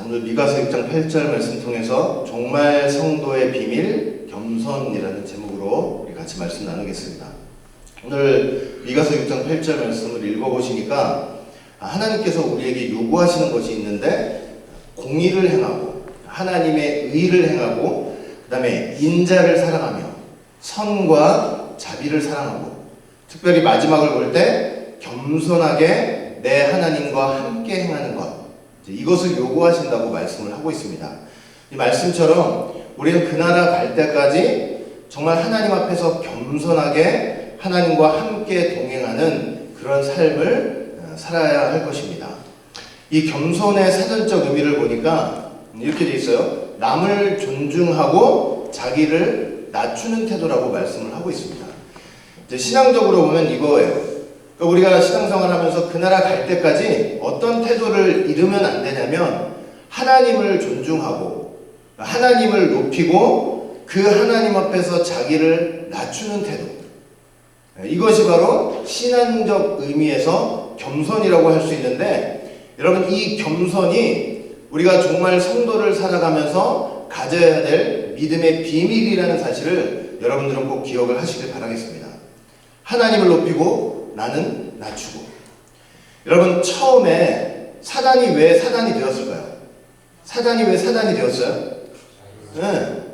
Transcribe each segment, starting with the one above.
오늘 미가서 6장 8절 말씀 통해서 정말 성도의 비밀 겸손이라는 제목으로 우리 같이 말씀 나누겠습니다. 오늘 미가서 6장 8절 말씀을 읽어보시니까 하나님께서 우리에게 요구하시는 것이 있는데 공의를 행하고 하나님의 의를 행하고 그 다음에 인자를 사랑하며 선과 자비를 사랑하고 특별히 마지막을 볼 때 겸손하게 내 하나님과 함께 행하는 것, 이것을 요구하신다고 말씀을 하고 있습니다. 이 말씀처럼 우리는 그 나라 갈 때까지 정말 하나님 앞에서 겸손하게 하나님과 함께 동행하는 그런 삶을 살아야 할 것입니다. 이 겸손의 사전적 의미를 보니까 이렇게 돼 있어요. 남을 존중하고 자기를 낮추는 태도라고 말씀을 하고 있습니다. 이제 신앙적으로 보면 이거예요. 그러니까 우리가 신앙생활 하면서 그 나라 갈 때까지 어떤 태도를 잃으면 안 되냐면 하나님을 존중하고 하나님을 높이고 그 하나님 앞에서 자기를 낮추는 태도, 이것이 바로 신앙적 의미에서 겸손이라고 할 수 있는데, 여러분 이 겸손이 우리가 정말 성도를 살아가면서 가져야 될 믿음의 비밀이라는 사실을 여러분들은 꼭 기억을 하시길 바라겠습니다. 하나님을 높이고 나는 낮추고. 여러분 처음에 사단이 왜 사단이 되었을까요? 사단이 왜 사단이 되었어요?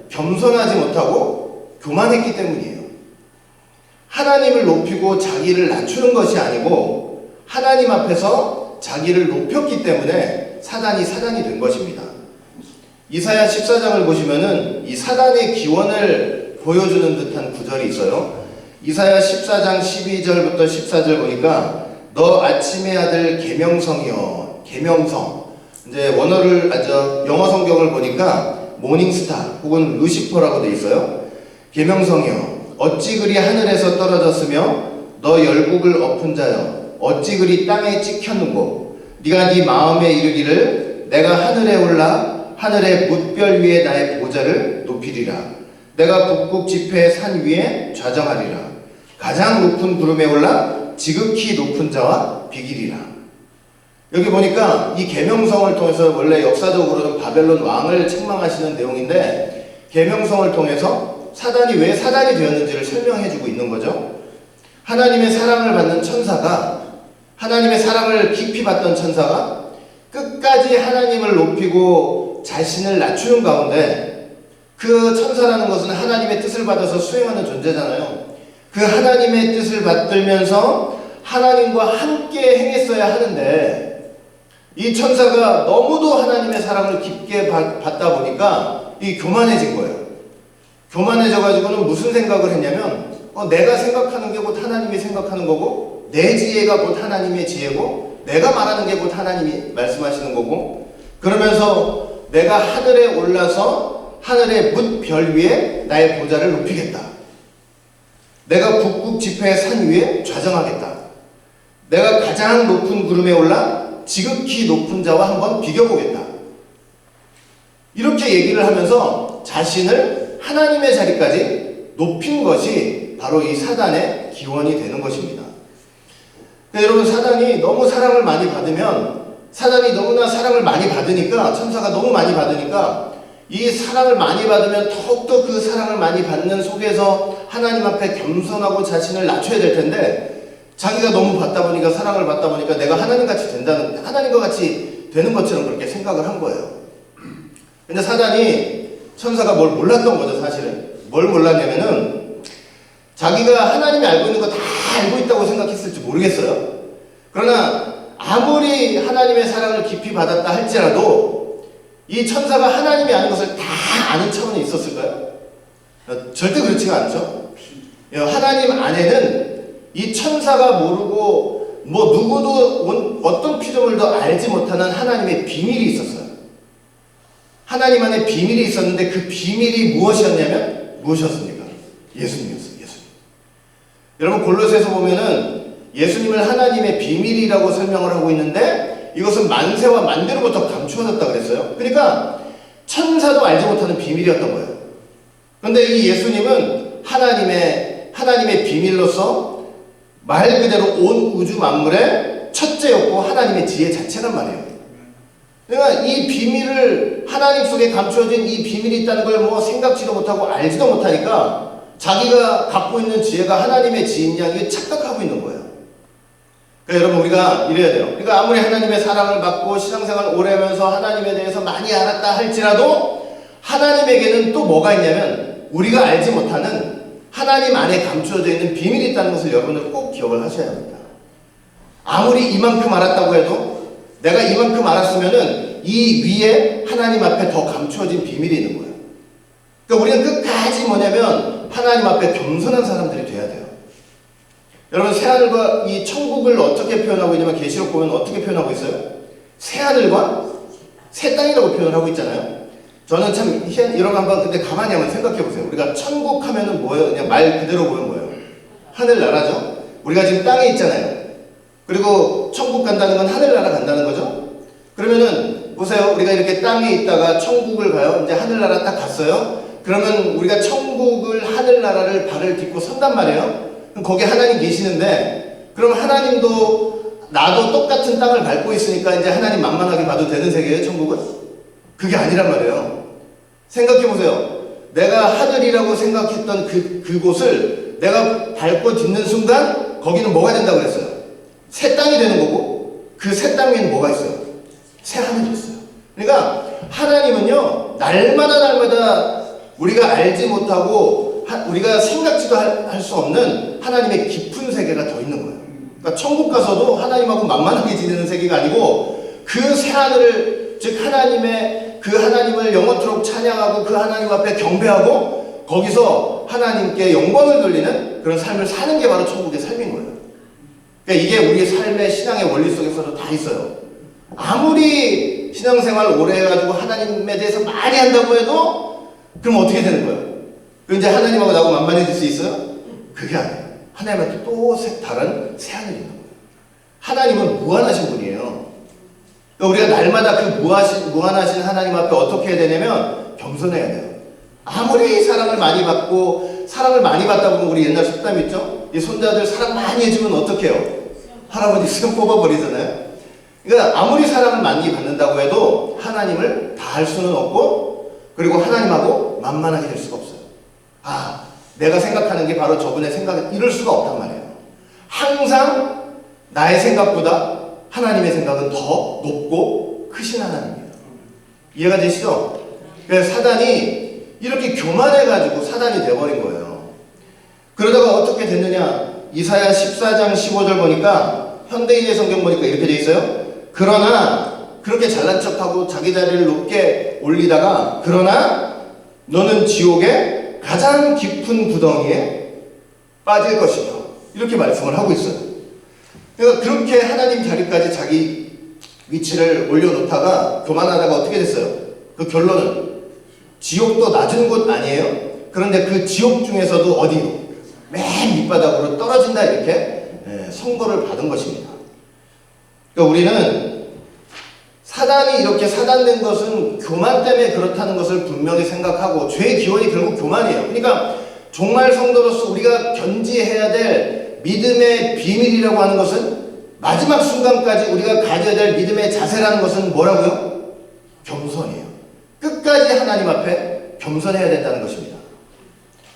겸손하지 못하고 교만했기 때문이에요. 하나님을 높이고 자기를 낮추는 것이 아니고 하나님 앞에서 자기를 높였기 때문에 사단이 된 것입니다. 이사야 14장을 보시면은 이 사단의 기원을 보여주는 듯한 구절이 있어요. 이사야 14장 12절부터 14절 보니까 너 아침의 아들 계명성이여. 계명성, 이제 원어를 영어 성경을 보니까 모닝스타 혹은 루시퍼라고 돼 있어요. 계명성이여, 어찌 그리 하늘에서 떨어졌으며 너 열국을 엎은 자여, 어찌 그리 땅에 찍혔는고. 네가 네 마음에 이르기를 내가 하늘에 올라 하늘의 뭇별 위에 나의 보좌를 높이리라. 내가 북극 지폐의 산 위에 좌정하리라. 가장 높은 구름에 올라 지극히 높은 자와 비기리라. 여기 보니까 이 계명성을 통해서 원래 역사적으로는 바벨론 왕을 책망하시는 내용인데, 계명성을 통해서 사단이 왜 사단이 되었는지를 설명해주고 있는 거죠. 하나님의 사랑을 받는 천사가, 하나님의 사랑을 깊이 받던 천사가 끝까지 하나님을 높이고 자신을 낮추는 가운데, 그 천사라는 것은 하나님의 뜻을 받아서 수행하는 존재잖아요. 그 하나님의 뜻을 받들면서 하나님과 함께 행했어야 하는데, 이 천사가 너무도 하나님의 사랑을 깊게 받다 보니까 이 교만해진 거예요. 교만해져가지고는 무슨 생각을 했냐면, 내가 생각하는 게 곧 하나님이 생각하는 거고, 내 지혜가 곧 하나님의 지혜고, 내가 말하는 게 곧 하나님이 말씀하시는 거고, 그러면서 내가 하늘에 올라서 하늘의 뭇별 위에 나의 보좌를 높이겠다. 내가 북극 지폐의 산 위에 좌정하겠다. 내가 가장 높은 구름에 올라 지극히 높은 자와 한번 비교보겠다. 이렇게 얘기를 하면서 자신을 하나님의 자리까지 높인 것이 바로 이 사단의 기원이 되는 것입니다. 그러니까 여러분, 사단이 너무 사랑을 많이 받으면, 사단이 너무나 사랑을 많이 받으니까, 천사가 너무 많이 받으니까, 이 사랑을 많이 받으면 더욱더 그 사랑을 많이 받는 속에서 하나님 앞에 겸손하고 자신을 낮춰야 될 텐데, 자기가 너무 받다 보니까, 사랑을 받다 보니까 내가 하나님같이 된다는, 하나님과 같이 되는 것처럼 그렇게 생각을 한 거예요. 근데 사단이, 천사가 뭘 몰랐던 거죠, 사실은. 뭘 몰랐냐면은 자기가 하나님이 알고 있는 거 다 알고 있다고 생각했을지 모르겠어요. 그러나 아무리 하나님의 사랑을 깊이 받았다 할지라도 이 천사가 하나님이 아는 것을 다 아는 차원에 있었을까요? 절대 그렇지가 않죠. 하나님 안에는 이 천사가 모르고 누구도 어떤 피조물도 알지 못하는 하나님의 비밀이 있었어요. 하나님 안에 비밀이 있었는데 그 비밀이 무엇이었냐면, 무엇이었습니까? 예수님이었어요. 예수님. 여러분 골로새서 보면은 예수님을 하나님의 비밀이라고 설명을 하고 있는데, 이것은 만세와 만대로부터 감추어졌다 그랬어요. 그러니까 천사도 알지 못하는 비밀이었던 거예요. 그런데 이 예수님은 하나님의 비밀로서 말 그대로 온 우주 만물의 첫째였고 하나님의 지혜 자체란 말이에요. 그러니까 이 비밀을 하나님 속에 감추어진 이 비밀이 있다는 걸 뭐 생각지도 못하고 알지도 못하니까 자기가 갖고 있는 지혜가 하나님의 지혜인 양 착각하고 있는 거예요. 그러니까 여러분 우리가 이래야 돼요. 그러니까 아무리 하나님의 사랑을 받고 신앙생활을 오래 하면서 하나님에 대해서 많이 알았다 할지라도 하나님에게는 또 뭐가 있냐면 우리가 알지 못하는 하나님 안에 감추어져 있는 비밀이 있다는 것을 여러분들 꼭 기억을 하셔야 합니다. 아무리 이만큼 알았다고 해도 내가 이만큼 알았으면은 이 위에 하나님 앞에 더 감추어진 비밀이 있는 거예요. 그러니까 우리는 끝까지 뭐냐면 하나님 앞에 겸손한 사람들이 돼야 돼요. 여러분 새하늘과 이 천국을 어떻게 표현하고 있냐면 계시록 보면 어떻게 표현하고 있어요? 새하늘과 새 땅이라고 표현을 하고 있잖아요. 저는 참 이런 거 한번 근데 가만히 한번 생각해 보세요. 우리가 천국 하면은 뭐예요? 그냥 말 그대로 보면 뭐예요? 하늘나라죠. 우리가 지금 땅에 있잖아요. 그리고 천국 간다는 건 하늘나라 간다는 거죠. 그러면은 보세요. 우리가 이렇게 땅에 있다가 천국을 가요. 이제 하늘나라 딱 갔어요. 그러면 우리가 천국을 하늘나라를 발을 딛고 선단 말이에요. 그럼 거기 하나님 계시는데 그럼 하나님도 나도 똑같은 땅을 밟고 있으니까 이제 하나님 만만하게 봐도 되는 세계예요, 천국은? 그게 아니란 말이에요. 생각해보세요. 내가 하늘이라고 생각했던 그곳을 내가 밟고 딛는 순간 거기는 뭐가 된다고 그랬어요? 새 땅이 되는 거고 그 새 땅 위에는 뭐가 있어요? 새 하늘이 있어요. 그러니까 하나님은요 날마다 우리가 알지 못하고 우리가 생각지도 할 수 없는 하나님의 깊은 세계가 더 있는 거예요. 그러니까 천국 가서도 하나님하고 만만하게 지내는 세계가 아니고 그 새 하늘을 즉 그 하나님을 영원토록 찬양하고 그 하나님 앞에 경배하고 거기서 하나님께 영광을 돌리는 그런 삶을 사는 게 바로 천국의 삶인 거예요. 그러니까 이게 우리의 삶의 신앙의 원리 속에서도 다 있어요. 아무리 신앙생활 오래 해가지고 하나님에 대해서 많이 한다고 해도 그럼 어떻게 되는 거예요? 그럼 이제 하나님하고 나하고 만만해질 수 있어요? 그게 아니에요. 하나님한테 또 다른 새 하늘이 있는 거예요. 하나님은 무한하신 분이에요. 그러니까 우리가 날마다 그 무한하신 하나님 앞에 어떻게 해야 되냐면 겸손해야 돼요. 아무리 사랑을 많이 받고 사랑을 많이 받다 보면 우리 옛날 속담 있죠? 이 손자들 사랑 많이 해주면 어떻게 해요? 할아버지 수염 뽑아버리잖아요. 그러니까 아무리 사랑을 많이 받는다고 해도 하나님을 다 할 수는 없고 그리고 하나님하고 만만하게 될 수가 없어요. 내가 생각하는 게 바로 저분의 생각은 이럴 수가 없단 말이에요. 항상 나의 생각보다 하나님의 생각은 더 높고 크신 하나님입니다. 이해가 되시죠? 그래서 사단이 이렇게 교만해가지고 사단이 돼버린 거예요. 그러다가 어떻게 됐느냐? 이사야 14장 15절 보니까 현대인의 성경 보니까 이렇게 돼 있어요. 그러나 그렇게 잘난 척하고 자기 자리를 높게 올리다가 그러나 너는 지옥의 가장 깊은 구덩이에 빠질 것이다. 이렇게 말씀을 하고 있어요. 그러니까 그렇게 하나님 자리까지 자기 위치를 올려놓다가 교만하다가 어떻게 됐어요? 그 결론은 지옥도 낮은 곳 아니에요? 그런데 그 지옥 중에서도 어디로? 맨 밑바닥으로 떨어진다 이렇게 선고를 받은 것입니다. 그러니까 우리는 사단이 이렇게 사단된 것은 교만 때문에 그렇다는 것을 분명히 생각하고 죄의 기원이 결국 교만이에요. 그러니까 정말 성도로서 우리가 견지해야 될 믿음의 비밀이라고 하는 것은 마지막 순간까지 우리가 가져야 될 믿음의 자세라는 것은 뭐라고요? 겸손이에요. 끝까지 하나님 앞에 겸손해야 된다는 것입니다.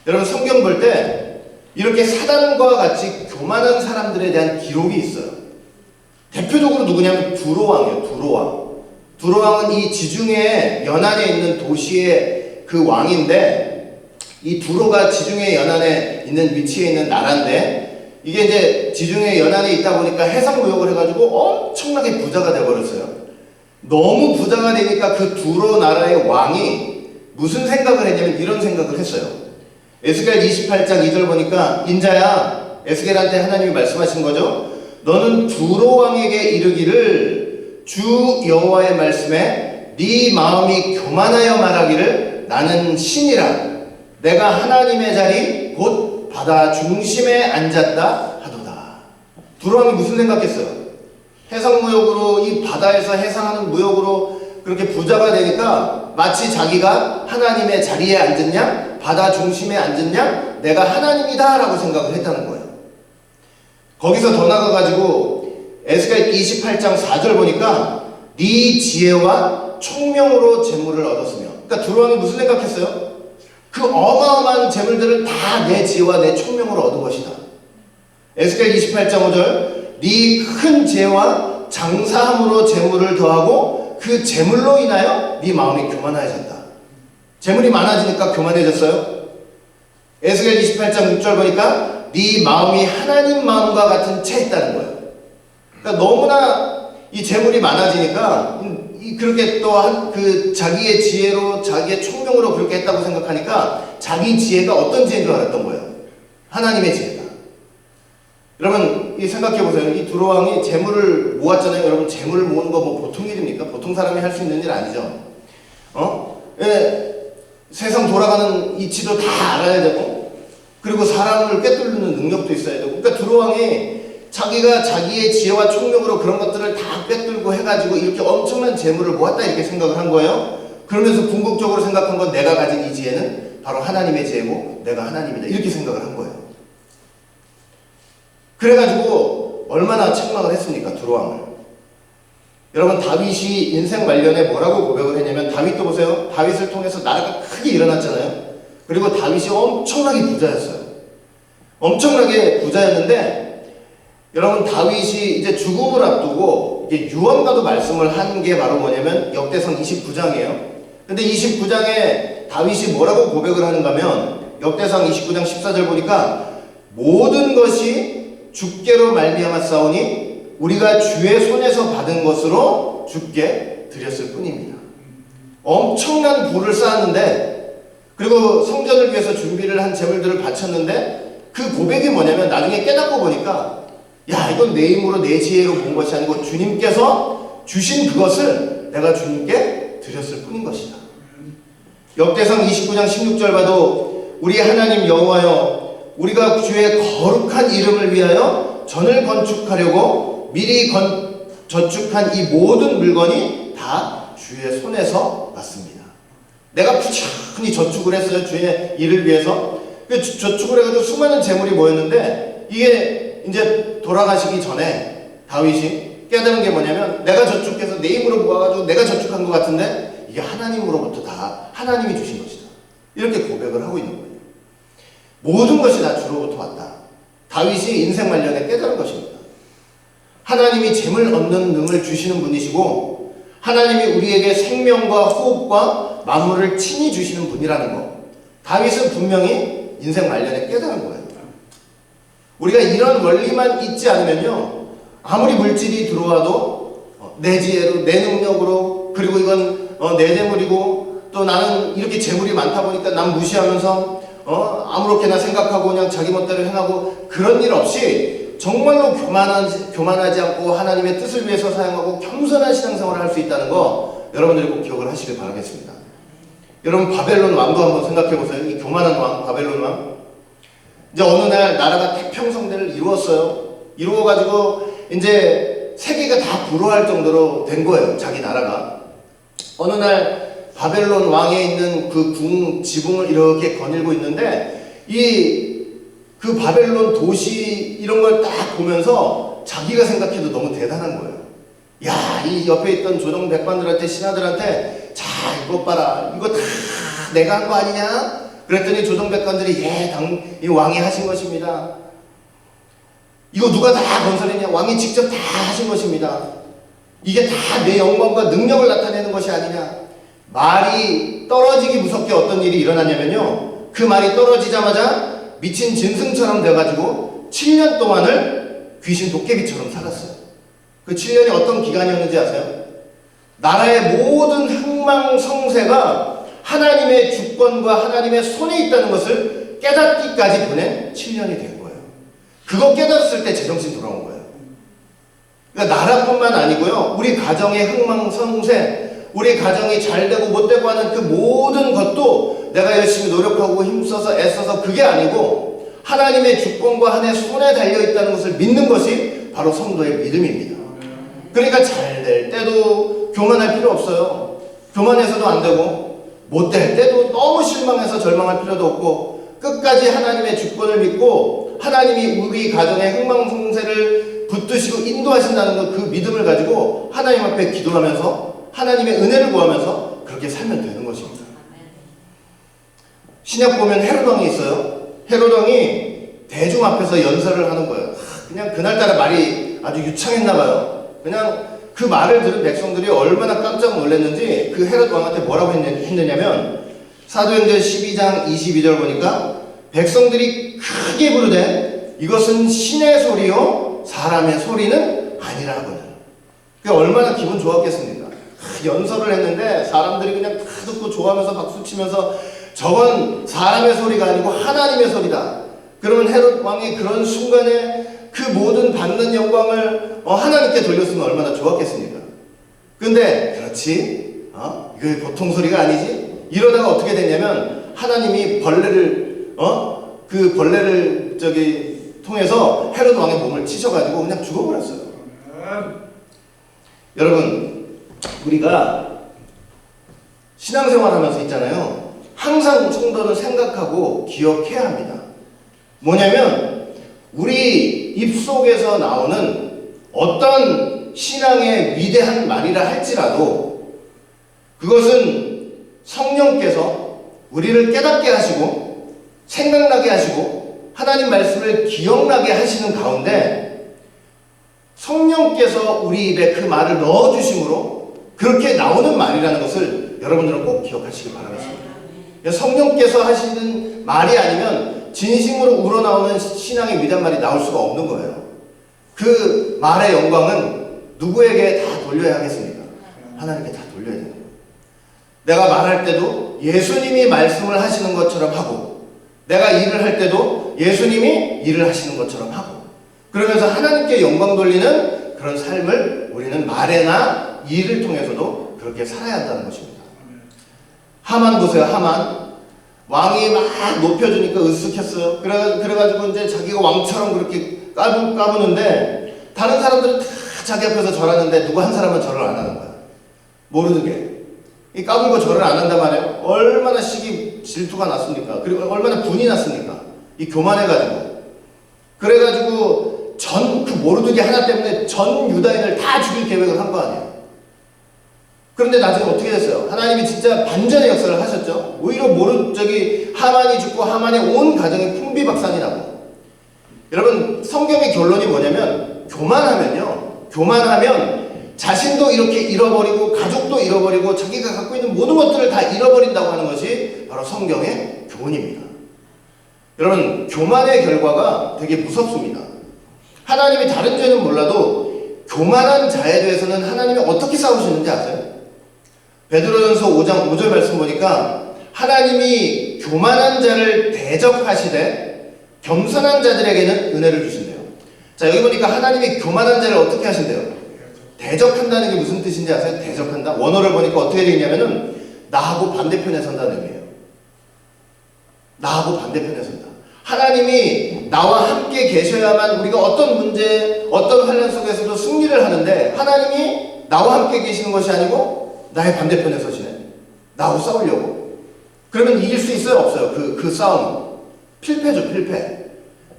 여러분 성경 볼 때 이렇게 사단과 같이 교만한 사람들에 대한 기록이 있어요. 대표적으로 누구냐면 두로왕이에요. 두로왕은 이 지중해 연안에 있는 도시의 그 왕인데 이 두로가 지중해 연안에 있는 위치에 있는 나라인데 이게 이제 지중해 연안에 있다 보니까 해상무역을 해가지고 엄청나게 부자가 돼버렸어요. 너무 부자가 되니까 그 두로 나라의 왕이 무슨 생각을 했냐면 이런 생각을 했어요. 에스겔 28장 2절 보니까 인자야 에스겔한테 하나님이 말씀하신 거죠. 너는 두로 왕에게 이르기를 주 여호와의 말씀에 네 마음이 교만하여 말하기를 나는 신이라 내가 하나님의 자리 곧 바다 중심에 앉았다 하도다. 두로 왕이 무슨 생각했어요? 해상무역으로 이 바다에서 해상하는 무역으로 그렇게 부자가 되니까 마치 자기가 하나님의 자리에 앉았냐 바다 중심에 앉았냐 내가 하나님이다 라고 생각을 했다는 거예요. 거기서 더 나가가지고 에스겔 28장 4절 보니까 네 지혜와 총명으로 재물을 얻었으며. 그러니까 두로왕이 무슨 생각했어요? 그 어마어마한 재물들을 다 내 지혜와 내 총명으로 얻은 것이다. 에스겔 28장 5절 네 큰 지혜와 장사함으로 재물을 더하고 그 재물로 인하여 네 마음이 교만해졌다. 재물이 많아지니까 교만해졌어요. 에스겔 28장 6절 보니까 네 마음이 하나님 마음과 같은 채 있다는 거예요. 그러니까 너무나 이 재물이 많아지니까 그렇게 또 그 자기의 지혜로 자기의 총명으로 그렇게 했다고 생각하니까 자기 지혜가 어떤 지혜인 줄 알았던 거예요. 하나님의 지혜다. 여러분 생각해 보세요. 이 두로왕이 재물을 모았잖아요. 여러분 재물을 모으는 거 뭐 보통 일입니까? 보통 사람이 할 수 있는 일 아니죠. 세상 돌아가는 이치도 다 알아야 되고 그리고 사람을 꿰뚫는 능력도 있어야 되고. 그러니까 두로왕이 자기가 자기의 지혜와 총명으로 그런 것들을 다 꿰뚫고 해가지고 이렇게 엄청난 재물을 모았다 이렇게 생각을 한 거예요. 그러면서 궁극적으로 생각한 건 내가 가진 이 지혜는 바로 하나님의 지혜고 내가 하나님이다 이렇게 생각을 한 거예요. 그래가지고 얼마나 책망을 했습니까? 두로왕을. 여러분 다윗이 인생 말년에 뭐라고 고백을 했냐면 다윗도 보세요. 다윗을 통해서 나라가 크게 일어났잖아요. 그리고 다윗이 엄청나게 부자였어요. 엄청나게 부자였는데 여러분 다윗이 이제 죽음을 앞두고 이게 유언과도 말씀을 한 게 바로 뭐냐면 역대상 29장이에요. 근데 29장에 다윗이 뭐라고 고백을 하는가 하면 역대상 29장 14절 보니까 모든 것이 주께로 말미암아 싸우니 우리가 주의 손에서 받은 것으로 주께 드렸을 뿐입니다. 엄청난 부를 쌓았는데 그리고 성전을 위해서 준비를 한 재물들을 바쳤는데 그 고백이 뭐냐면 나중에 깨닫고 보니까 야 이건 내 힘으로 내 지혜로 본 것이 아니고 주님께서 주신 그것을 내가 주님께 드렸을 뿐인 것이다. 역대상 29장 16절 봐도 우리 하나님 여호와여 우리가 주의 거룩한 이름을 위하여 전을 건축하려고 미리 저축한 이 모든 물건이 다 주의 손에서 왔습니다. 내가 부지런히 저축을 했어요. 주의 일을 위해서. 저축을 해가지고 수많은 재물이 모였는데 이게 이제 돌아가시기 전에 다윗이 깨달은 게 뭐냐면 내가 저축해서 내 힘으로 모아가지고 내가 저축한 것 같은데 이게 하나님으로부터 다 하나님이 주신 것이다. 이렇게 고백을 하고 있는 거예요. 모든 것이 다 주로부터 왔다. 다윗이 인생 말년에 깨달은 것입니다. 하나님이 재물 얻는 능을 주시는 분이시고 하나님이 우리에게 생명과 호흡과 만물을 친히 주시는 분이라는 것. 다윗은 분명히 인생 말년에 깨달은 거예요. 우리가 이런 원리만 잊지 않으면요 아무리 물질이 들어와도 내 지혜로 내 능력으로 그리고 이건 내 재물이고 또 나는 이렇게 재물이 많다 보니까 난 무시하면서 아무렇게나 생각하고 그냥 자기 멋대로 행하고 그런 일 없이 정말로 교만하지 않고 하나님의 뜻을 위해서 사용하고 겸손한 신앙생활을 할 수 있다는 거 여러분들이 꼭 기억을 하시길 바라겠습니다. 여러분 바벨론 왕도 한번 생각해 보세요. 이 교만한 왕 바벨론 왕. 이제 어느 날 나라가 태평성대를 이루었어요. 이루어가지고 이제 세계가 다 부러워할 정도로 된 거예요. 자기 나라가. 어느 날 바벨론 왕에 있는 그 지붕을 이렇게 거닐고 있는데 그 바벨론 도시 이런 걸 딱 보면서 자기가 생각해도 너무 대단한 거예요. 야, 이 옆에 있던 조정백관들한테 신하들한테 자 이것 봐라. 이거 다 내가 한 거 아니냐? 그랬더니 조정백관들이 이 왕이 하신 것입니다. 이거 누가 다 건설했냐? 왕이 직접 다 하신 것입니다. 이게 다 내 영광과 능력을 나타내는 것이 아니냐? 말이 떨어지기 무섭게 어떤 일이 일어나냐면요. 그 말이 떨어지자마자 미친 짐승처럼 돼가지고 7년 동안을 귀신 도깨비처럼 살았어요. 그 7년이 어떤 기간이었는지 아세요? 나라의 모든 흥망성쇠가 하나님의 주권과 하나님의 손에 있다는 것을 깨닫기까지 보낸 7년이 된 거예요. 그거 깨달았을 때 제정신 돌아온 거예요. 그러니까 나라뿐만 아니고요. 우리 가정의 흥망성쇠, 우리 가정이 잘되고 못되고 하는 그 모든 것도 내가 열심히 노력하고 힘써서 애써서 그게 아니고 하나님의 주권과 하나님의 손에 달려있다는 것을 믿는 것이 바로 성도의 믿음입니다. 그러니까 잘 될 때도 교만할 필요 없어요. 교만해서도 안 되고 못될 때도 너무 실망해서 절망할 필요도 없고 끝까지 하나님의 주권을 믿고 하나님이 우리 가정의 흥망성쇠를 붙드시고 인도하신다는 그 믿음을 가지고 하나님 앞에 기도하면서 하나님의 은혜를 구하면서 그렇게 살면 되는 것입니다. 신약 보면 헤롯 왕이 있어요. 헤롯 왕이 대중 앞에서 연설을 하는 거예요. 그냥 그날따라 말이 아주 유창했나 봐요. 그냥 그 말을 들은 백성들이 얼마나 깜짝 놀랐는지 그 헤롯 왕한테 뭐라고 했느냐면 사도행전 12장 22절 보니까 백성들이 크게 부르되 이것은 신의 소리요 사람의 소리는 아니라 하거든. 그게 얼마나 기분 좋았겠습니까? 연설을 했는데 사람들이 그냥 다 듣고 좋아하면서 박수치면서 저건 사람의 소리가 아니고 하나님의 소리다. 그러면 헤롯 왕이 그런 순간에 그 모든 받는 영광을 하나님께 돌렸으면 얼마나 좋았겠습니까? 근데 그렇지, 이거 보통 소리가 아니지? 이러다가 어떻게 됐냐면 하나님이 그 벌레를 통해서 헤롯 왕의 몸을 치셔가지고 그냥 죽어버렸어요. 여러분, 우리가 신앙생활하면서 있잖아요. 항상 성도는 생각하고 기억해야 합니다. 뭐냐면 우리 입속에서 나오는 어떤 신앙의 위대한 말이라 할지라도 그것은 성령께서 우리를 깨닫게 하시고 생각나게 하시고 하나님 말씀을 기억나게 하시는 가운데 성령께서 우리 입에 그 말을 넣어주심으로 그렇게 나오는 말이라는 것을 여러분들은 꼭 기억하시기 바라겠습니다. 성령께서 하시는 말이 아니면 진심으로 우러나오는 신앙의 위대한 말이 나올 수가 없는 거예요. 그 말의 영광은 누구에게 다 돌려야 하겠습니까? 하나님께 다 돌려야 돼요. 내가 말할 때도 예수님이 말씀을 하시는 것처럼 하고 내가 일을 할 때도 예수님이 일을 하시는 것처럼 하고 그러면서 하나님께 영광 돌리는 그런 삶을 우리는 말에나 일을 통해서도 그렇게 살아야 한다는 것입니다. 하만 보세요. 하만 왕이 막 높여주니까 으쓱했어요. 그래가지고 이제 자기가 왕처럼 그렇게 까부는데 다른 사람들은 다 자기 앞에서 절하는데 누구 한 사람은 절을 안 하는 거야. 모르게. 이 까불고 절을 안 한단 말이에요. 얼마나 질투가 났습니까? 그리고 얼마나 분이 났습니까? 이 교만해가지고. 그래가지고 그 모르드게 하나 때문에 전 유다인을 다 죽일 계획을 한 거 아니에요. 그런데 나중에 어떻게 됐어요? 하나님이 진짜 반전의 역사를 하셨죠. 오히려 하만이 죽고 하만의 온 가정이 풍비박산이 나고. 여러분 성경의 결론이 뭐냐면 교만하면 자신도 이렇게 잃어버리고 가족도 잃어버리고 자기가 갖고 있는 모든 것들을 다 잃어버린다고 하는 것이 바로 성경의 교훈입니다. 여러분 교만의 결과가 되게 무섭습니다. 하나님이 다른 죄는 몰라도 교만한 자에 대해서는 하나님이 어떻게 싸우시는지 아세요? 베드로전서 5장 5절 말씀 보니까 하나님이 교만한 자를 대적하시되 겸손한 자들에게는 은혜를 주신대요. 자 여기 보니까 하나님이 교만한 자를 어떻게 하신대요? 대적한다는 게 무슨 뜻인지 아세요? 대적한다? 원어를 보니까 어떻게 되어 있냐면은 나하고 반대편에 선다는 의미예요. 나하고 반대편에 선다. 하나님이 나와 함께 계셔야만 우리가 어떤 문제, 어떤 환난 속에서도 승리를 하는데 하나님이 나와 함께 계시는 것이 아니고 나의 반대편에 서시네. 나하고 싸우려고. 그러면 이길 수 있어요? 없어요? 그 싸움. 필패죠, 필패.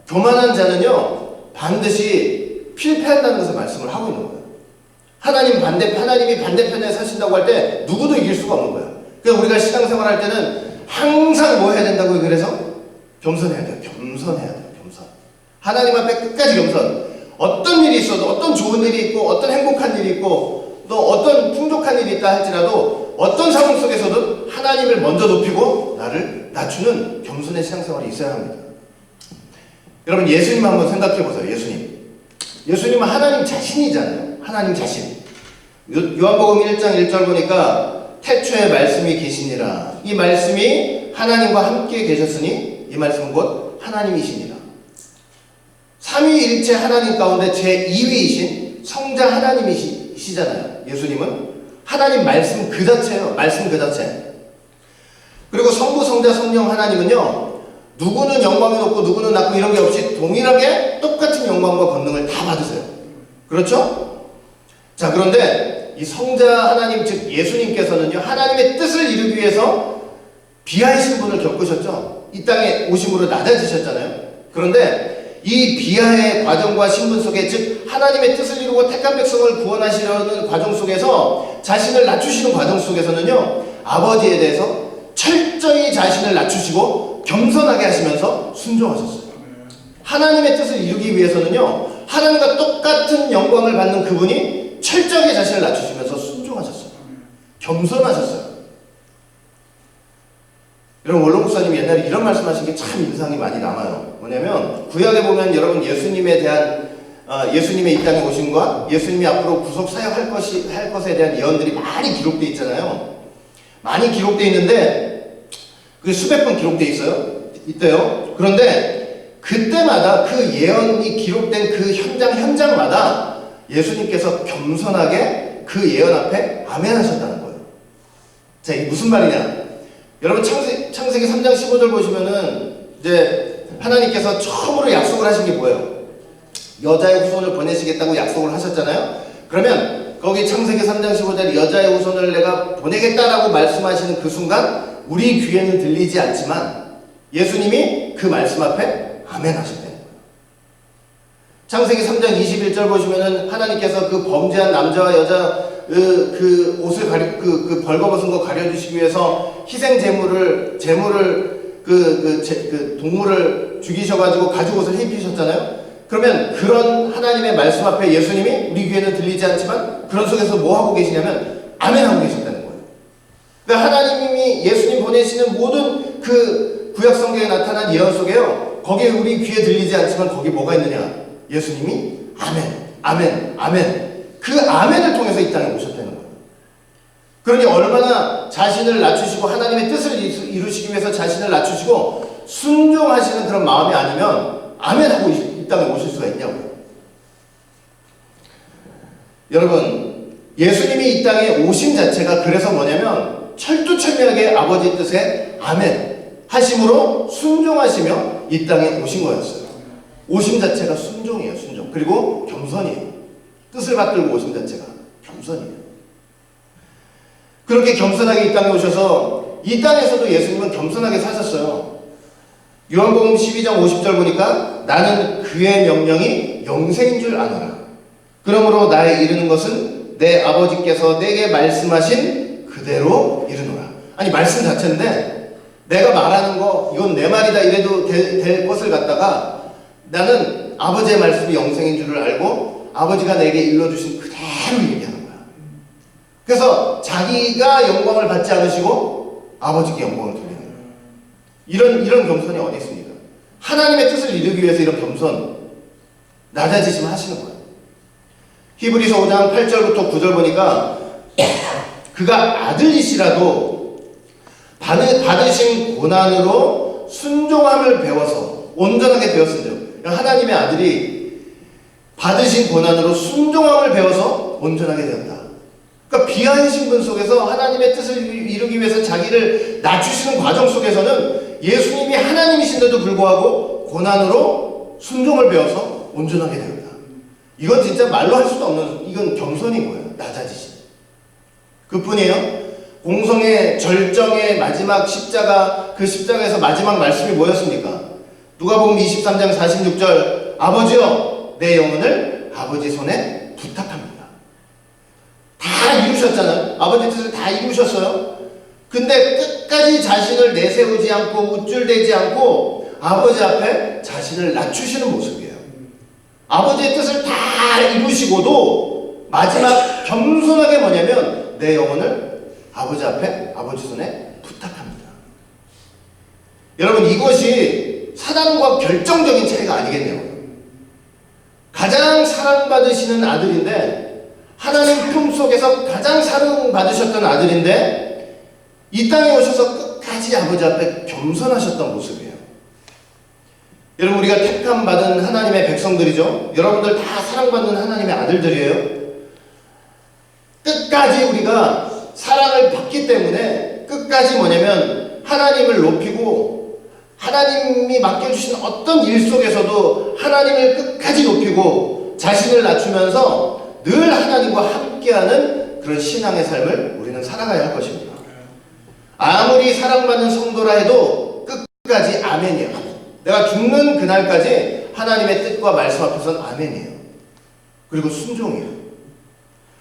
교만한 자는요, 반드시 필패한다는 것을 말씀을 하고 있는 거예요. 하나님이 반대편에 서신다고 할 때 누구도 이길 수가 없는 거예요. 그러니까 우리가 신앙생활 할 때는 항상 뭐 해야 된다고요? 그래서 겸손해야 돼요. 겸손해야 돼요. 겸손. 하나님 앞에 끝까지 겸손. 어떤 일이 있어도 어떤 좋은 일이 있고 어떤 행복한 일이 있고 또 어떤 풍족한 일이 있다 할지라도 어떤 상황 속에서도 하나님을 먼저 높이고 나를 낮추는 겸손의 신앙생활이 있어야 합니다. 여러분 예수님 한번 생각해 보세요. 예수님은 하나님 자신이잖아요. 하나님 자신. 요한복음 1장 1절 보니까 태초에 말씀이 계시니라. 이 말씀이 하나님과 함께 계셨으니 이 말씀은 곧 하나님이시니라. 삼위일체 하나님 가운데 제2위이신 성자 하나님이시잖아요. 예수님은 하나님 말씀 그 자체예요. 말씀 그 자체. 그리고 성부, 성자, 성령 하나님은요, 누구는 영광이 높고 누구는 낮고 이런 게 없이 동일하게 똑같은 영광과 권능을 다 받으세요. 그렇죠? 자, 그런데 이 성자 하나님, 즉 예수님께서는요, 하나님의 뜻을 이루기 위해서 비하이신 분을 겪으셨죠. 이 땅에 오심으로 낮아지셨잖아요. 그런데 이 비하의 과정과 신분 속에, 즉 하나님의 뜻을 이루고 택한 백성을 구원하시려는 과정 속에서 자신을 낮추시는 과정 속에서는요, 아버지에 대해서 철저히 자신을 낮추시고 겸손하게 하시면서 순종하셨어요. 하나님의 뜻을 이루기 위해서는요, 하나님과 똑같은 영광을 받는 그분이 철저하게 자신을 낮추시면서 순종하셨어요. 겸손하셨어요. 여러분, 원로 목사님이 옛날에 이런 말씀하신 게 참 인상이 많이 남아요. 뭐냐면 구약에 보면 여러분 예수님에 대한 예수님의 이 땅에 오심과 예수님이 앞으로 구속 사역할 것에 대한 예언들이 많이 기록되어 있잖아요. 많이 기록되어 있는데 그게 수백 번 기록되어 있대요. 그런데 그때마다 그 예언이 기록된 그 현장마다 예수님께서 겸손하게 그 예언 앞에 아멘 하셨다는 거예요. 자, 이게 무슨 말이냐? 여러분, 창세기 3장 15절 보시면은 이제 하나님께서 처음으로 약속을 하신 게 뭐예요? 여자의 후손을 보내시겠다고 약속을 하셨잖아요. 그러면 거기 창세기 3장 15절 여자의 후손을 내가 보내겠다라고 말씀하시는 그 순간 우리 귀에는 들리지 않지만 예수님이 그 말씀 앞에 아멘 하셨대요. 창세기 3장 21절 보시면은 하나님께서 그 범죄한 남자와 여자 그 옷을 그 벌거벗은 거 가려주시기 위해서 희생 제물을 동물을 죽이셔가지고 가죽 옷을 입히셨잖아요. 그러면 그런 하나님의 말씀 앞에 예수님이 우리 귀에는 들리지 않지만 그런 속에서 뭐 하고 계시냐면 아멘 하고 계셨다는 거예요. 그러니까 하나님이 예수님 보내시는 모든 그 구약 성경에 나타난 예언 속에요, 거기에 우리 귀에 들리지 않지만 거기 뭐가 있느냐? 예수님이 아멘, 아멘, 아멘. 그 아멘을 통해서 이 땅에 오셨다는 거예요. 그러니 얼마나 자신을 낮추시고 하나님의 뜻을 이루시기 위해서 자신을 낮추시고 순종하시는 그런 마음이 아니면 아멘하고 이 땅에 오실 수가 있냐고요. 여러분, 예수님이 이 땅에 오신 자체가 그래서 뭐냐면 철두철미하게 아버지의 뜻에 아멘 하심으로 순종하시며 이 땅에 오신 거였어요. 오심 자체가 순종이에요. 순종. 그리고 겸손이에요. 뜻을 받들고 오신 자체가 겸손이에요. 그렇게 겸손하게 이 땅에 오셔서 이 땅에서도 예수님은 겸손하게 사셨어요. 요한복음 12장 50절 보니까 나는 그의 명령이 영생인 줄 아노라. 그러므로 나의 이르는 것은 내 아버지께서 내게 말씀하신 그대로 이르노라. 아니, 말씀 자체인데 내가 말하는 거 이건 내 말이다 이래도 될 것을 갖다가 나는 아버지의 말씀이 영생인 줄을 알고 아버지가 내게 일러주신 그대로 얘기하는 거야. 그래서 자기가 영광을 받지 않으시고 아버지께 영광을 돌리는 거야. 이런 겸손이 어디 있습니까? 하나님의 뜻을 이루기 위해서 이런 겸손, 낮아지심 하시는 거예요. 히브리서 5장 8절부터 9절 보니까 그가 아들이시라도 받으신 고난으로 순종함을 배워서 온전하게 되었으며, 하나님의 아들이 받으신 고난으로 순종함을 배워서 온전하게 되었다. 그러니까 비하의 신분 속에서 하나님의 뜻을 이루기 위해서 자기를 낮추시는 과정 속에서는 예수님이 하나님이신데도 불구하고 고난으로 순종을 배워서 온전하게 되었다. 이건 진짜 말로 할 수도 없는, 이건 겸손인 거예요. 낮아지심. 그뿐이에요. 공성의 절정의 마지막 십자가, 그 십자가에서 마지막 말씀이 뭐였습니까? 누가복음 23장 46절 아버지여 내 영혼을 아버지 손에 부탁합니다. 다 이루셨잖아요. 아버지 뜻을 다 이루셨어요. 근데 끝까지 자신을 내세우지 않고 우쭐대지 않고 아버지 앞에 자신을 낮추시는 모습이에요. 아버지의 뜻을 다 이루시고도 마지막 겸손하게 뭐냐면 내 영혼을 아버지 앞에 아버지 손에 부탁합니다. 여러분, 이것이 사단과 결정적인 차이가 아니겠네요. 가장 사랑받으시는 아들인데, 하나님 품속에서 가장 사랑받으셨던 아들인데 이 땅에 오셔서 끝까지 아버지 앞에 겸손하셨던 모습이에요. 여러분, 우리가 택함 받은 하나님의 백성들이죠. 여러분들 다 사랑받는 하나님의 아들들이에요. 끝까지 우리가 사랑을 받기 때문에 끝까지 뭐냐면 하나님을 높이고 하나님이 맡겨주신 어떤 일 속에서도 하나님을 끝까지 높이고 자신을 낮추면서 늘 하나님과 함께하는 그런 신앙의 삶을 우리는 살아가야 할 것입니다. 아무리 사랑받는 성도라 해도 끝까지 아멘이야. 내가 죽는 그날까지 하나님의 뜻과 말씀 앞에서는 아멘이에요. 그리고 순종이에요.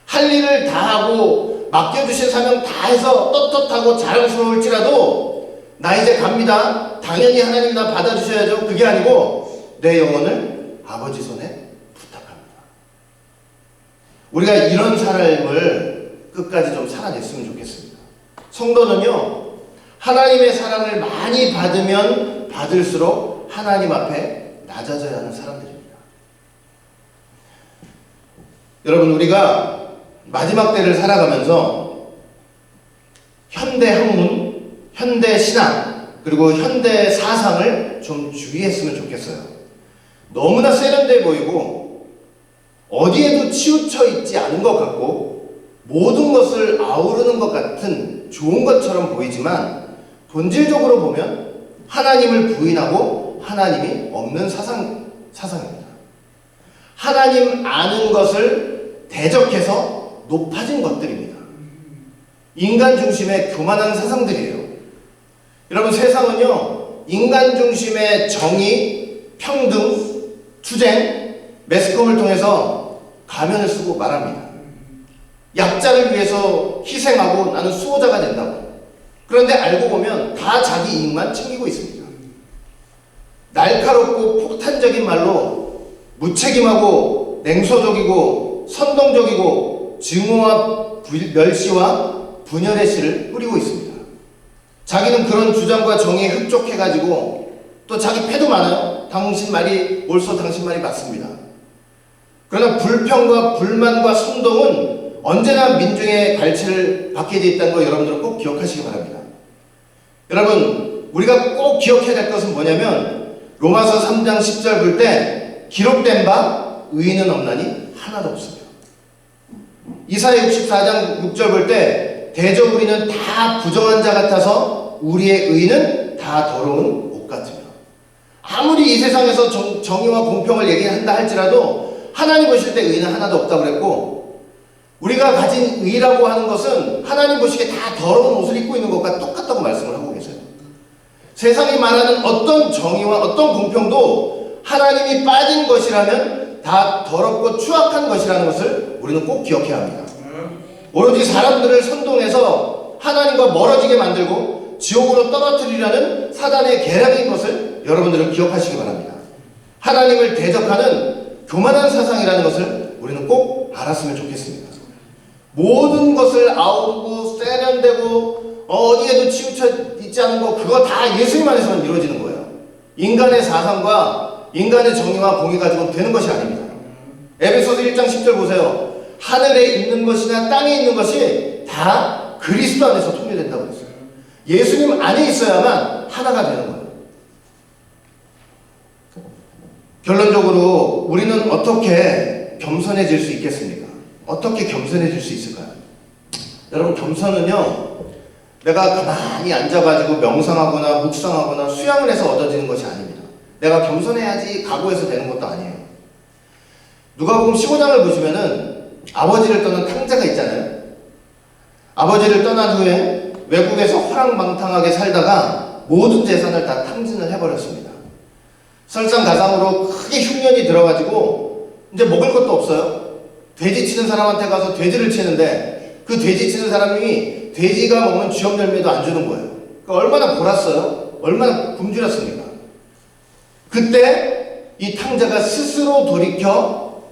할 일을 다 하고 맡겨주신 사명 다 해서 떳떳하고 자랑스러울지라도 나 이제 갑니다. 당연히 하나님 나 받아주셔야죠. 그게 아니고 내 영혼을 아버지 손에 부탁합니다. 우리가 이런 삶을 끝까지 좀 살아냈으면 좋겠습니다. 성도는요, 하나님의 사랑을 많이 받으면 받을수록 하나님 앞에 낮아져야 하는 사람들입니다. 여러분, 우리가 마지막 때를 살아가면서 현대 학문, 현대 신학, 그리고 현대 사상을 좀 주의했으면 좋겠어요. 너무나 세련돼 보이고 어디에도 치우쳐 있지 않은 것 같고 모든 것을 아우르는 것 같은 좋은 것처럼 보이지만 본질적으로 보면 하나님을 부인하고 하나님이 없는 사상입니다. 하나님 아는 것을 대적해서 높아진 것들입니다. 인간 중심의 교만한 사상들이에요. 여러분, 세상은요, 인간 중심의 정의, 평등, 투쟁, 매스컴을 통해서 가면을 쓰고 말합니다. 약자를 위해서 희생하고 나는 수호자가 된다고. 그런데 알고 보면 다 자기 이익만 챙기고 있습니다. 날카롭고 폭탄적인 말로 무책임하고 냉소적이고 선동적이고 증오와 멸시와 분열의 씨를 뿌리고 있습니다. 자기는 그런 주장과 정의에 흡족해가지고 또 자기 패도 많아요. 당신 말이 옳소, 당신 말이 맞습니다. 그러나 불평과 불만과 선동은 언제나 민중의 갈채를 받게 돼 있다는 거 여러분들은 꼭 기억하시기 바랍니다. 여러분, 우리가 꼭 기억해야 될 것은 뭐냐면 로마서 3장 10절 볼 때 기록된 바 의인은 없나니 하나도 없습니다. 이사야 64장 6절 볼 때 대저 우리는 다 부정한 자 같아서 우리의 의는 다 더러운 옷 같으며. 아무리 이 세상에서 정의와 공평을 얘기한다 할지라도 하나님 보실 때 의는 하나도 없다고 그랬고, 우리가 가진 의라고 하는 것은 하나님 보시기에 다 더러운 옷을 입고 있는 것과 똑같다고 말씀을 하고 계세요. 세상이 말하는 어떤 정의와 어떤 공평도 하나님이 빠진 것이라면 다 더럽고 추악한 것이라는 것을 우리는 꼭 기억해야 합니다. 오로지 사람들을 선동해서 하나님과 멀어지게 만들고 지옥으로 떨어뜨리려는 사단의 계략인 것을 여러분들은 기억하시기 바랍니다. 하나님을 대적하는 교만한 사상이라는 것을 우리는 꼭 알았으면 좋겠습니다. 모든 것을 아우르고 세련되고 어디에도 치우쳐 있지 않은 거, 그거 다 예수님 안에서만 이루어지는 거예요. 인간의 사상과 인간의 정의와 공의 가지고는 되는 것이 아닙니다. 에베소서 1장 10절 보세요. 하늘에 있는 것이나 땅에 있는 것이 다 그리스도 안에서 통일된다고 했어요. 예수님 안에 있어야만 하나가 되는 거예요. 결론적으로 우리는 어떻게 겸손해질 수 있겠습니까? 어떻게 겸손해질 수 있을까요? 여러분, 겸손은요, 내가 가만히 앉아가지고 명상하거나 묵상하거나 수양을 해서 얻어지는 것이 아닙니다. 내가 겸손해야지 각오해서 되는 것도 아니에요. 누가복음 15장을 보시면은 아버지를 떠난 탕자가 있잖아요. 아버지를 떠난 후에 외국에서 호랑방탕하게 살다가 모든 재산을 다 탕진을 해버렸습니다. 설상가상으로 크게 흉년이 들어가지고 이제 먹을 것도 없어요. 돼지 치는 사람한테 가서 돼지를 치는데 그 돼지 치는 사람이 돼지가 먹는 쥐염열매도 안 주는 거예요. 그러니까 얼마나 골았어요? 얼마나 굶주렸습니까? 그때 이 탕자가 스스로 돌이켜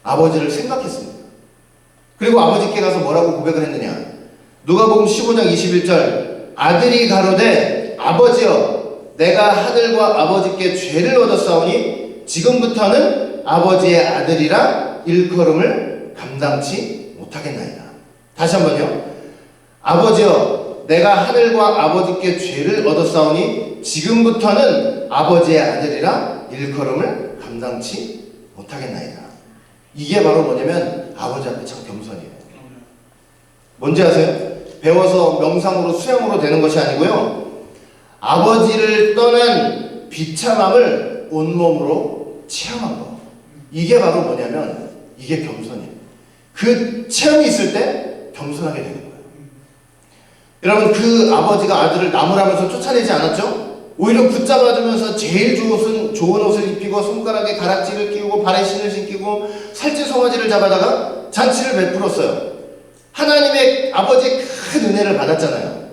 아버지를 생각했습니다. 그리고 아버지께 가서 뭐라고 고백을 했느냐? 누가복음 15장 21절, 아들이 가로되 아버지여 내가 하늘과 아버지께 죄를 얻었사오니 지금부터는 아버지의 아들이라 일컬음을 감당치 못하겠나이다. 다시 한번요. 아버지여 내가 하늘과 아버지께 죄를 얻었사오니 지금부터는 아버지의 아들이라 일컬음을 감당치 못하겠나이다. 이게 바로 뭐냐면 아버지 앞에 참 겸손이에요. 뭔지 아세요? 배워서 명상으로 수양으로 되는 것이 아니고요, 아버지를 떠난 비참함을 온몸으로 체험한 거. 이게 바로 뭐냐면 이게 겸손이에요. 그 체험이 있을 때 겸손하게 되는 거예요. 여러분, 그 아버지가 아들을 나무라면서 쫓아내지 않았죠? 오히려 붙잡아주면서 제일 좋은 옷을 입히고 손가락에 가락지를 끼우고 발에 신을 신기고 살찐 송아지를 잡아다가 잔치를 베풀었어요. 하나님의 아버지의 큰 은혜를 받았잖아요.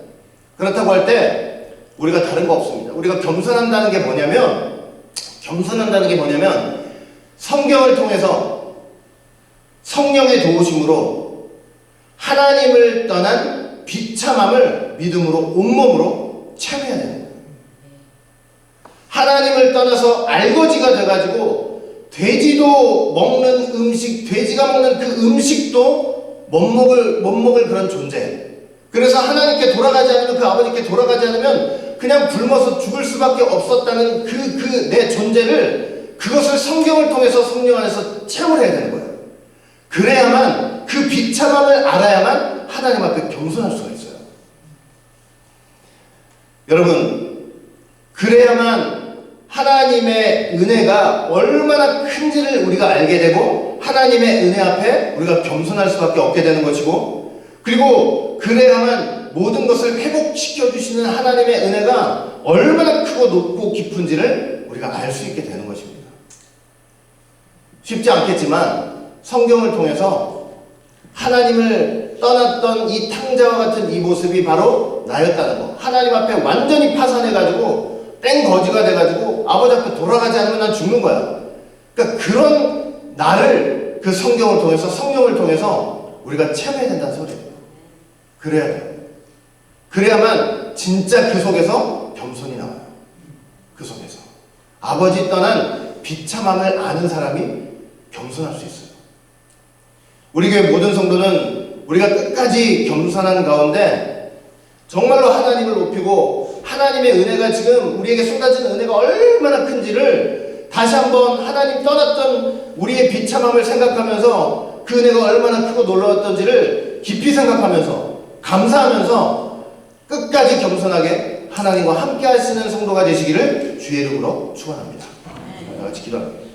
그렇다고 할 때 우리가 다른 거 없습니다. 우리가 겸손한다는 게 뭐냐면 성경을 통해서 성령의 도우심으로 하나님을 떠난 비참함을 믿음으로 온몸으로 체험해야 되는 거예요. 하나님을 떠나서 알거지가 돼가지고 돼지도 먹는 음식, 돼지가 먹는 그 음식도 못 먹을 그런 존재. 그래서 하나님께 돌아가지 않으면, 그 아버지께 돌아가지 않으면 그냥 굶어서 죽을 수밖에 없었다는 그 내 존재를, 그것을 성경을 통해서 성령 안에서 체험을 해야 되는 거예요. 그래야만, 그 비참함을 알아야만 하나님 앞에 겸손할 수가 있어요. 여러분, 그래야만 하나님의 은혜가 얼마나 큰지를 우리가 알게 되고 하나님의 은혜 앞에 우리가 겸손할 수밖에 없게 되는 것이고, 그리고 그래야만 모든 것을 회복시켜 주시는 하나님의 은혜가 얼마나 크고 높고 깊은지를 우리가 알 수 있게 되는 것입니다. 쉽지 않겠지만 성경을 통해서 하나님을 떠났던 이 탕자와 같은 이 모습이 바로 나였다는 거, 하나님 앞에 완전히 파산해가지고 땡거지가 돼가지고 아버지 앞에 돌아가지 않으면 난 죽는 거야. 그러니까 그런 나를 그 성경을 통해서, 성령을 통해서 우리가 체험해야 된다는 소리예요. 그래야 돼요. 그래야만 진짜 그 속에서 겸손이 나와요. 그 속에서 아버지 떠난 비참함을 아는 사람이 겸손할 수 있어요. 우리 교회 모든 성도는 우리가 끝까지 겸손한 가운데 정말로 하나님을 높이고 하나님의 은혜가 지금 우리에게 쏟아지는 은혜가 얼마나 큰지를 다시 한번 하나님 떠났던 우리의 비참함을 생각하면서 그 은혜가 얼마나 크고 놀라웠던지를 깊이 생각하면서 감사하면서 끝까지 겸손하게 하나님과 함께 하시는 성도가 되시기를 주의 이름으로 축원합니다. 다 같이 기도합니다.